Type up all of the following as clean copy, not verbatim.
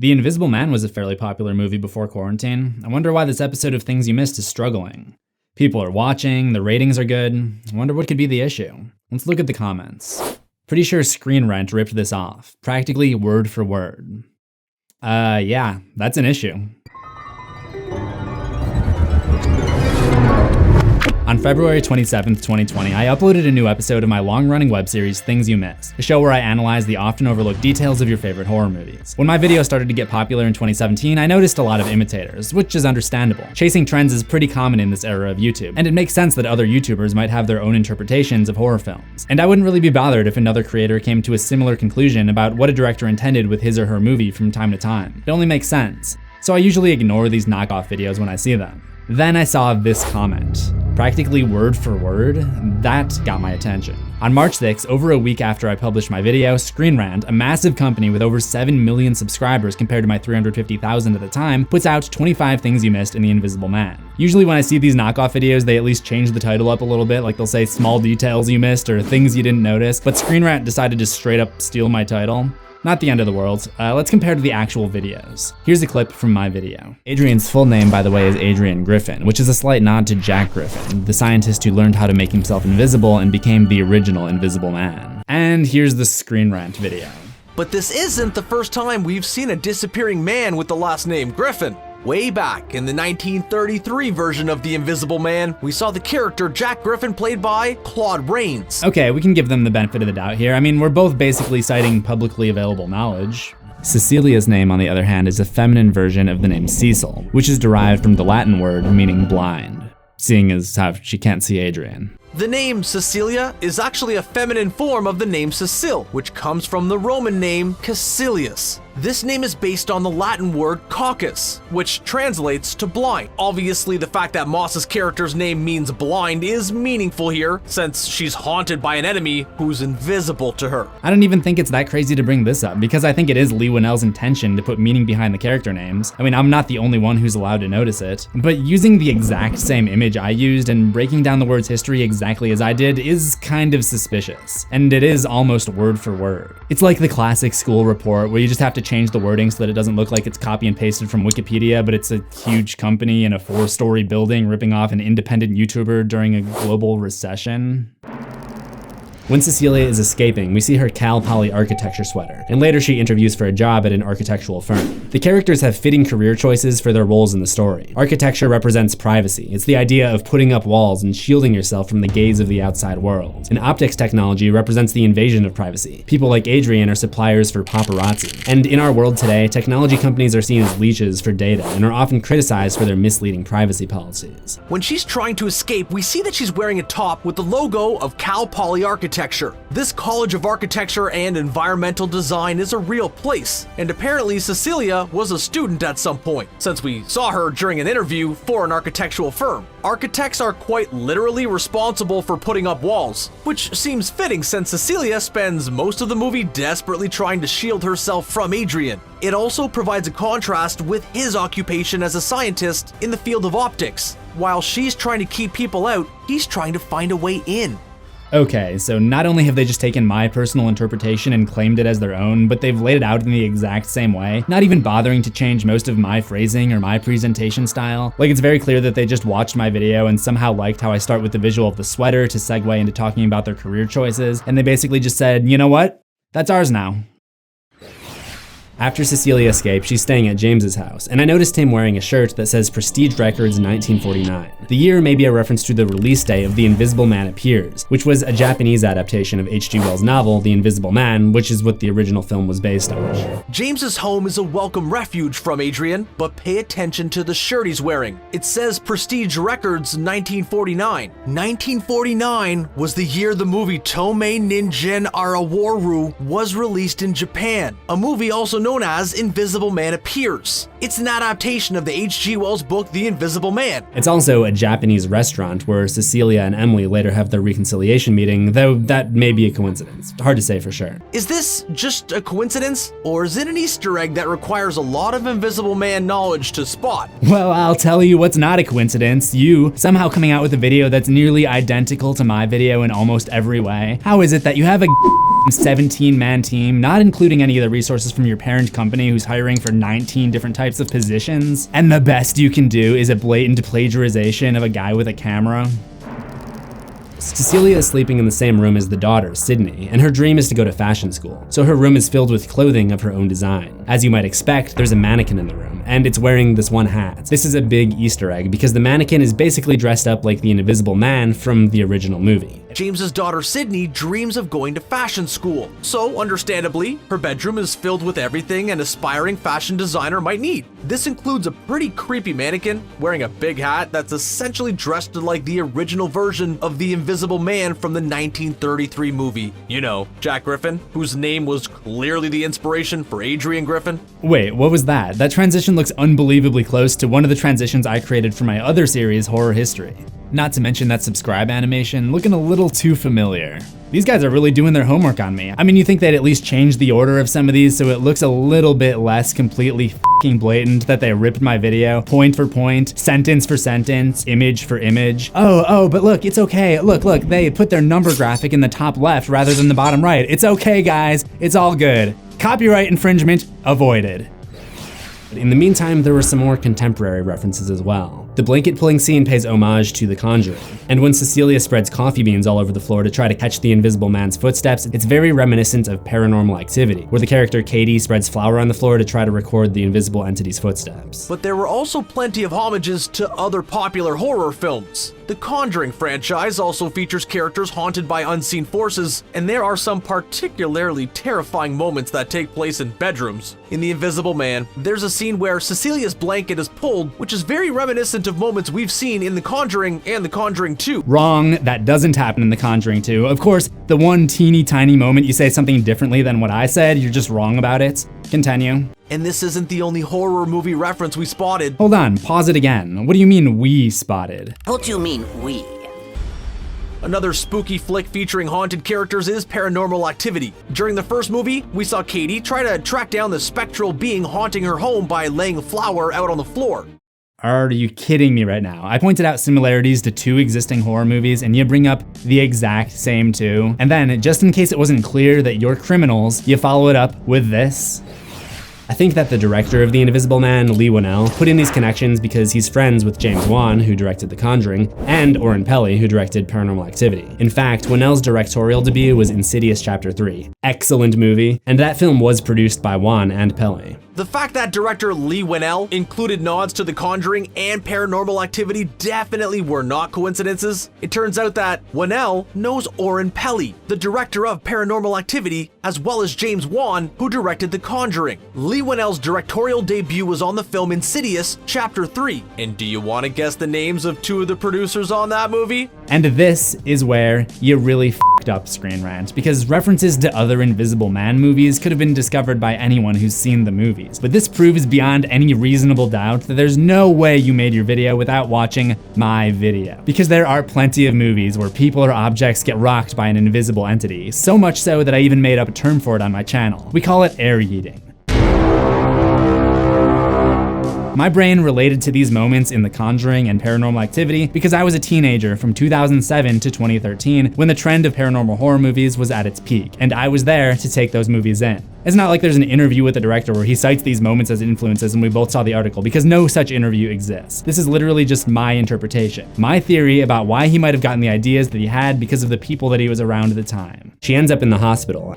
The Invisible Man was a fairly popular movie before quarantine. I wonder why this episode of Things You Missed is struggling. People are watching, the ratings are good. I wonder what could be the issue. Let's look at the comments. Pretty sure Screen Rant ripped this off, practically word for word. Yeah, that's an issue. On February 27th, 2020, I uploaded a new episode of my long-running web series, Things You Missed, a show where I analyze the often overlooked details of your favorite horror movies. When my video started to get popular in 2017, I noticed a lot of imitators, which is understandable. Chasing trends is pretty common in this era of YouTube, and it makes sense that other YouTubers might have their own interpretations of horror films. And I wouldn't really be bothered if another creator came to a similar conclusion about what a director intended with his or her movie from time to time. It only makes sense. So I usually ignore these knockoff videos when I see them. Then I saw this comment. Practically word for word, that got my attention. On March 6th, over a week after I published my video, Screen Rant, a massive company with over 7 million subscribers compared to my 350,000 at the time, puts out 25 things you missed in The Invisible Man. Usually when I see these knockoff videos, they at least change the title up a little bit, like they'll say small details you missed or things you didn't notice, but Screen Rant decided to straight up steal my title. Not the end of the world. Let's compare to the actual videos. Here's a clip from my video. Adrian's full name, by the way, is Adrian Griffin, which is a slight nod to Jack Griffin, the scientist who learned how to make himself invisible and became the original Invisible Man. And here's the Screen Rant video. But this isn't the first time we've seen a disappearing man with the last name Griffin. Way back in the 1933 version of The Invisible Man, we saw the character Jack Griffin played by Claude Rains. Okay, we can give them the benefit of the doubt here. I mean, we're both basically citing publicly available knowledge. Cecilia's name, on the other hand, is a feminine version of the name Cecil, which is derived from the Latin word meaning blind, seeing as how she can't see Adrian. The name Cecilia is actually a feminine form of the name Cecile, which comes from the Roman name Caecilius. This name is based on the Latin word caucus, which translates to blind. Obviously, the fact that Moss's character's name means blind is meaningful here, since she's haunted by an enemy who's invisible to her. I don't even think it's that crazy to bring this up, because I think it is Leigh Whannell's intention to put meaning behind the character names. I mean, I'm not the only one who's allowed to notice it, but using the exact same image I used and breaking down the word's history exactly as I did is kind of suspicious, and it is almost word for word. It's like the classic school report where you just have to change the wording so that it doesn't look like it's copy and pasted from Wikipedia, but it's a huge company in a 4-story building ripping off an independent YouTuber during a global recession. When Cecilia is escaping, we see her Cal Poly architecture sweater, and later she interviews for a job at an architectural firm. The characters have fitting career choices for their roles in the story. Architecture represents privacy. It's the idea of putting up walls and shielding yourself from the gaze of the outside world. And optics technology represents the invasion of privacy. People like Adrian are suppliers for paparazzi. And in our world today, technology companies are seen as leeches for data and are often criticized for their misleading privacy policies. When she's trying to escape, we see that she's wearing a top with the logo of Cal Poly Architecture. This College of Architecture and Environmental Design is a real place, and apparently Cecilia was a student at some point, since we saw her during an interview for an architectural firm. Architects are quite literally responsible for putting up walls, which seems fitting since Cecilia spends most of the movie desperately trying to shield herself from Adrian. It also provides a contrast with his occupation as a scientist in the field of optics. While she's trying to keep people out, he's trying to find a way in. Okay, so not only have they just taken my personal interpretation and claimed it as their own, but they've laid it out in the exact same way, not even bothering to change most of my phrasing or my presentation style. Like, it's very clear that they just watched my video and somehow liked how I start with the visual of the sweater to segue into talking about their career choices, and they basically just said, you know what? That's ours now. After Cecilia escapes, she's staying at James's house, and I noticed him wearing a shirt that says Prestige Records 1949. The year may be a reference to the release day of The Invisible Man Appears, which was a Japanese adaptation of H.G. Wells' novel, The Invisible Man, which is what the original film was based on. James's home is a welcome refuge from Adrian, but pay attention to the shirt he's wearing. It says Prestige Records 1949. 1949 was the year the movie Tomei Ninjen Arawaru was released in Japan, a movie also known as Invisible Man Appears. It's an adaptation of the H.G. Wells book The Invisible Man. It's also a Japanese restaurant where Cecilia and Emily later have their reconciliation meeting, though that may be a coincidence. Hard to say for sure. Is this just a coincidence, or is it an Easter egg that requires a lot of Invisible Man knowledge to spot? Well, I'll tell you what's not a coincidence. You somehow coming out with a video that's nearly identical to my video in almost every way. How is it that you have a 17-man team, not including any of the resources from your parents, parent company who's hiring for 19 different types of positions, and the best you can do is a blatant plagiarization of a guy with a camera. Cecilia is sleeping in the same room as the daughter, Sydney, and her dream is to go to fashion school, so her room is filled with clothing of her own design. As you might expect, there's a mannequin in the room, and it's wearing this one hat. This is a big Easter egg because the mannequin is basically dressed up like the Invisible Man from the original movie. James's daughter Sydney dreams of going to fashion school, so understandably, her bedroom is filled with everything an aspiring fashion designer might need. This includes a pretty creepy mannequin wearing a big hat that's essentially dressed like the original version of the Invisible Man from the 1933 movie. You know, Jack Griffin, whose name was clearly the inspiration for Adrian Griffin. Wait, what was that? That transition looks unbelievably close to one of the transitions I created for my other series, Horror History. Not to mention that subscribe animation looking a little too familiar. These guys are really doing their homework on me. I mean, you think they'd at least change the order of some of these so it looks a little bit less completely fucking blatant that they ripped my video, point for point, sentence for sentence, image for image. Oh, but look, it's okay. Look, they put their number graphic in the top left rather than the bottom right. It's okay, guys. It's all good. Copyright infringement avoided. In the meantime, there were some more contemporary references as well. The blanket pulling scene pays homage to The Conjuring, and when Cecilia spreads coffee beans all over the floor to try to catch the Invisible Man's footsteps, it's very reminiscent of Paranormal Activity, where the character Katie spreads flour on the floor to try to record the invisible entity's footsteps. But there were also plenty of homages to other popular horror films. The Conjuring franchise also features characters haunted by unseen forces, and there are some particularly terrifying moments that take place in bedrooms. In The Invisible Man, there's a scene where Cecilia's blanket is pulled, which is very reminiscent of moments we've seen in The Conjuring and The Conjuring 2. Wrong, that doesn't happen in The Conjuring 2. Of course, the one teeny tiny moment you say something differently than what I said, you're just wrong about it. Continue. And this isn't the only horror movie reference we spotted. Hold on, pause it again. What do you mean we spotted? What do you mean, we? Another spooky flick featuring haunted characters is Paranormal Activity. During the first movie, we saw Katie try to track down the spectral being haunting her home by laying flour out on the floor. Are you kidding me right now? I pointed out similarities to 2 existing horror movies and you bring up the exact same 2. And then, just in case it wasn't clear that you're criminals, you follow it up with this. I think that the director of The Invisible Man, Leigh Whannell, put in these connections because he's friends with James Wan, who directed The Conjuring, and Oren Peli, who directed Paranormal Activity. In fact, Whannell's directorial debut was Insidious Chapter 3. Excellent movie, and that film was produced by Wan and Peli. The fact that director Leigh Whannell included nods to The Conjuring and Paranormal Activity definitely were not coincidences. It turns out that Whannell knows Oren Peli, the director of Paranormal Activity, as well as James Wan, who directed The Conjuring. Leigh Whannell's directorial debut was on the film Insidious Chapter 3. And do you want to guess the names of 2 of the producers on that movie? And this is where you really f***ed up, Screen Rant, because references to other Invisible Man movies could have been discovered by anyone who's seen the movies. But this proves beyond any reasonable doubt that there's no way you made your video without watching my video. Because there are plenty of movies where people or objects get rocked by an invisible entity, so much so that I even made up a term for it on my channel. We call it air yeeting. My brain related to these moments in The Conjuring and Paranormal Activity because I was a teenager from 2007 to 2013 when the trend of paranormal horror movies was at its peak, and I was there to take those movies in. It's not like there's an interview with the director where he cites these moments as influences and we both saw the article, because no such interview exists. This is literally just my interpretation. My theory about why he might have gotten the ideas that he had because of the people that he was around at the time. She ends up in the hospital.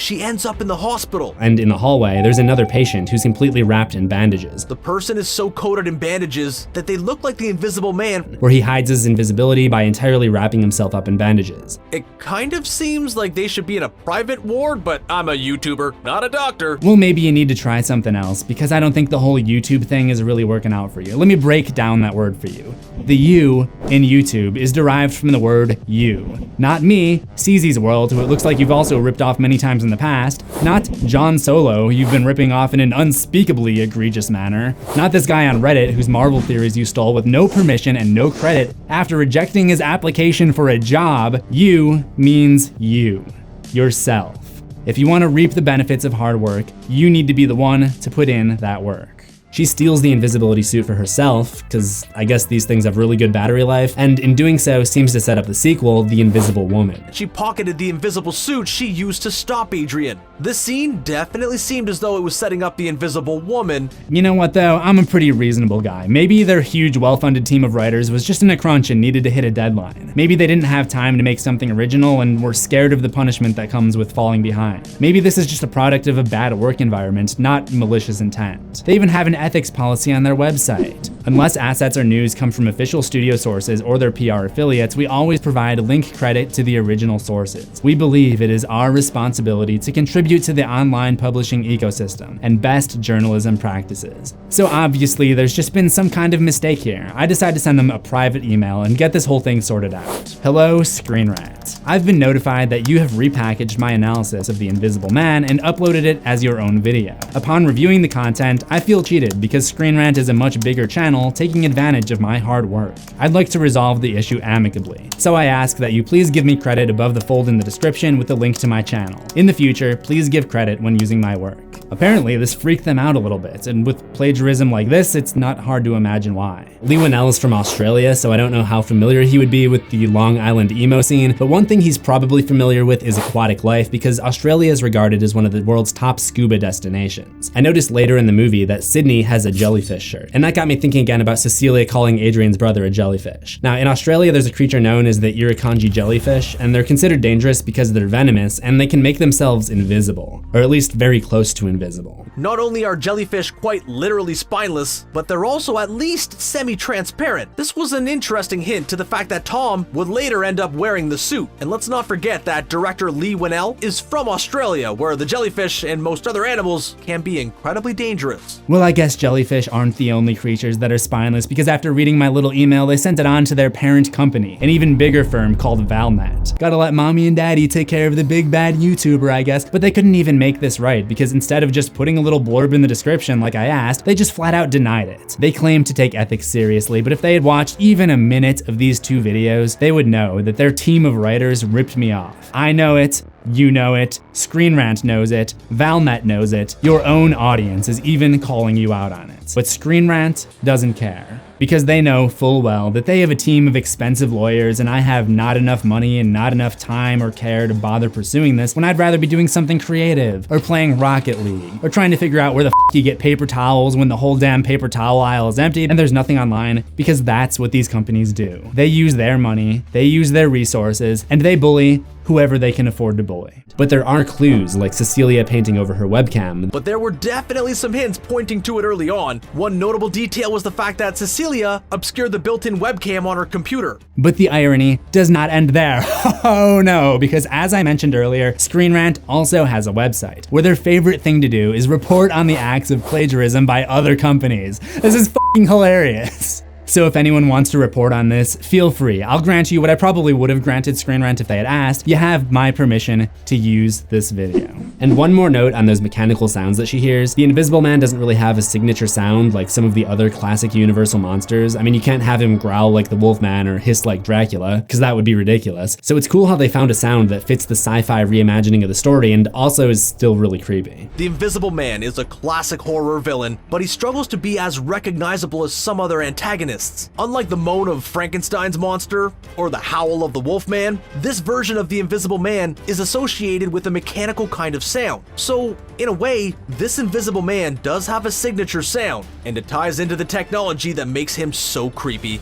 And in the hallway, there's another patient who's completely wrapped in bandages. The person is so coated in bandages that they look like the Invisible Man, where he hides his invisibility by entirely wrapping himself up in bandages. It kind of seems like they should be in a private ward, but I'm a YouTuber, not a doctor. Well, maybe you need to try something else, because I don't think the whole YouTube thing is really working out for you. Let me break down that word for you. The U in YouTube is derived from the word you. Not me, CZsWorld, who it looks like you've also ripped off many times in the past. Not John Solo, who you've been ripping off in an unspeakably egregious manner. Not this guy on Reddit whose Marvel theories you stole with no permission and no credit after rejecting his application for a job. You means you, yourself. If you want to reap the benefits of hard work, you need to be the one to put in that work. She steals the invisibility suit for herself, because I guess these things have really good battery life, and in doing so seems to set up the sequel, The Invisible Woman. She pocketed the invisible suit she used to stop Adrian. This scene definitely seemed as though it was setting up the Invisible Woman. You know what though, I'm a pretty reasonable guy. Maybe their huge well-funded team of writers was just in a crunch and needed to hit a deadline. Maybe they didn't have time to make something original and were scared of the punishment that comes with falling behind. Maybe this is just a product of a bad work environment, not malicious intent. They even have an ethics policy on their website. Unless assets or news come from official studio sources or their PR affiliates, we always provide link credit to the original sources. We believe it is our responsibility to contribute to the online publishing ecosystem and best journalism practices. So obviously there's just been some kind of mistake here. I decided to send them a private email and get this whole thing sorted out. Hello, Screen Rant. I've been notified that you have repackaged my analysis of The Invisible Man and uploaded it as your own video. Upon reviewing the content, I feel cheated because Screen Rant is a much bigger channel taking advantage of my hard work. I'd like to resolve the issue amicably, so I ask that you please give me credit above the fold in the description with the link to my channel. In the future, please give credit when using my work. Apparently, this freaked them out a little bit, and with plagiarism like this, it's not hard to imagine why. Lee Winnell is from Australia, so I don't know how familiar he would be with the Long Island emo scene, but one thing he's probably familiar with is aquatic life because Australia is regarded as one of the world's top scuba destinations. I noticed later in the movie that Sydney has a jellyfish shirt, and that got me thinking again about Cecilia calling Adrian's brother a jellyfish. Now, in Australia, there's a creature known as the irukandji jellyfish, and they're considered dangerous because they're venomous and they can make themselves invisible, or at least very close to invisible. Not only are jellyfish quite literally spineless, but they're also at least semi-transparent. This was an interesting hint to the fact that Tom would later end up wearing the suit. And let's not forget that director Lee Winnell is from Australia, where the jellyfish and most other animals can be incredibly dangerous. Well, I guess jellyfish aren't the only creatures that are spineless because after reading my little email, they sent it on to their parent company, an even bigger firm called Valnet. Gotta let mommy and daddy take care of the big bad YouTuber, I guess, but they couldn't even make this right because instead of just putting a little blurb in the description like I asked, they just flat out denied it. They claimed to take ethics seriously, but if they had watched even a minute of these two videos, they would know that their team of writers ripped me off. I know it. You know it, Screen Rant knows it, Valnet knows it, your own audience is even calling you out on it. But Screen Rant doesn't care, because they know full well that they have a team of expensive lawyers and I have not enough money and not enough time or care to bother pursuing this when I'd rather be doing something creative, or playing Rocket League, or trying to figure out where the f you get paper towels when the whole damn paper towel aisle is empty and there's nothing online, because that's what these companies do. They use their money, they use their resources, and they bully whoever they can afford to bully. But there are clues, like Cecilia painting over her webcam. But there were definitely some hints pointing to it early on. One notable detail was the fact that Cecilia obscured the built-in webcam on her computer. But the irony does not end there. Oh no, because as I mentioned earlier, Screen Rant also has a website, where their favorite thing to do is report on the acts of plagiarism by other companies. This is f***ing hilarious. So if anyone wants to report on this, feel free. I'll grant you what I probably would have granted Screen Rant if they had asked. You have my permission to use this video. And one more note on those mechanical sounds that she hears. The Invisible Man doesn't really have a signature sound like some of the other classic Universal monsters. I mean, you can't have him growl like the Wolfman or hiss like Dracula, because that would be ridiculous. So it's cool how they found a sound that fits the sci-fi reimagining of the story and also is still really creepy. The Invisible Man is a classic horror villain, but he struggles to be as recognizable as some other antagonists. Unlike the moan of Frankenstein's monster or the howl of the Wolfman, this version of the Invisible Man is associated with a mechanical kind of sound. So, in a way, this Invisible Man does have a signature sound, and it ties into the technology that makes him so creepy.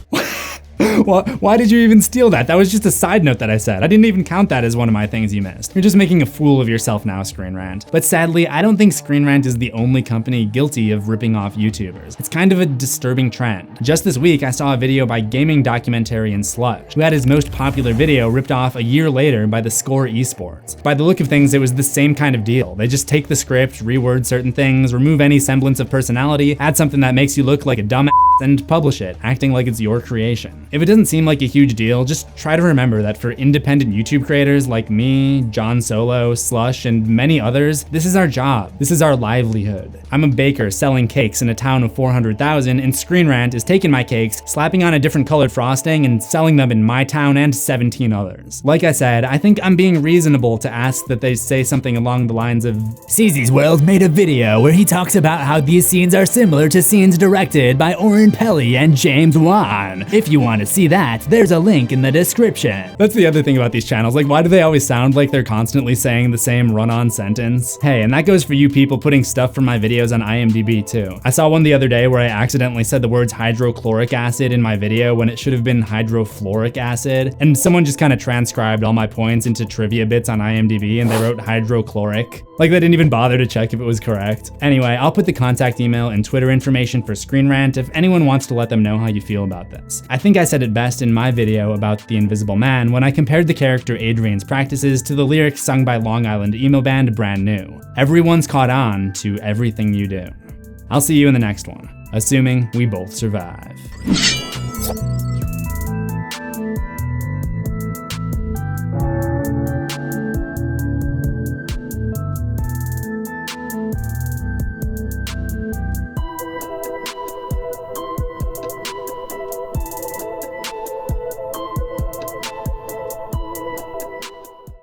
Why did you even steal that? That was just a side note that I said. I didn't even count that as one of my things you missed. You're just making a fool of yourself now, Screen Rant. But sadly, I don't think Screen Rant is the only company guilty of ripping off YouTubers. It's kind of a disturbing trend. Just this week, I saw a video by gaming documentarian Sludge, who had his most popular video ripped off a year later by the Score Esports. By the look of things, it was the same kind of deal. They just take the script, reword certain things, remove any semblance of personality, add something that makes you look like a dumbass, and publish it, acting like it's your creation. If it doesn't seem like a huge deal, just try to remember that for independent YouTube creators like me, John Solo, Slush, and many others, this is our job. This is our livelihood. I'm a baker selling cakes in a town of 400,000, and Screen Rant is taking my cakes, slapping on a different colored frosting, and selling them in my town and 17 others. Like I said, I think I'm being reasonable to ask that they say something along the lines of, CZsWorld made a video where he talks about how these scenes are similar to scenes directed by Oren Pelly and James Wan. If you want to see that, there's a link in the description. That's the other thing about these channels, like why do they always sound like they're constantly saying the same run-on sentence? Hey, and that goes for you people putting stuff from my videos on IMDb too. I saw one the other day where I accidentally said the words hydrochloric acid in my video when it should have been hydrofluoric acid, and someone just kind of transcribed all my points into trivia bits on IMDb and they wrote hydrochloric. Like they didn't even bother to check if it was correct. Anyway, I'll put the contact email and Twitter information for Screen Rant if anyone wants to let them know how you feel about this. I think I said it best in my video about The Invisible Man when I compared the character Adrian's practices to the lyrics sung by Long Island emo band Brand New. Everyone's caught on to everything you do. I'll see you in the next one, assuming we both survive.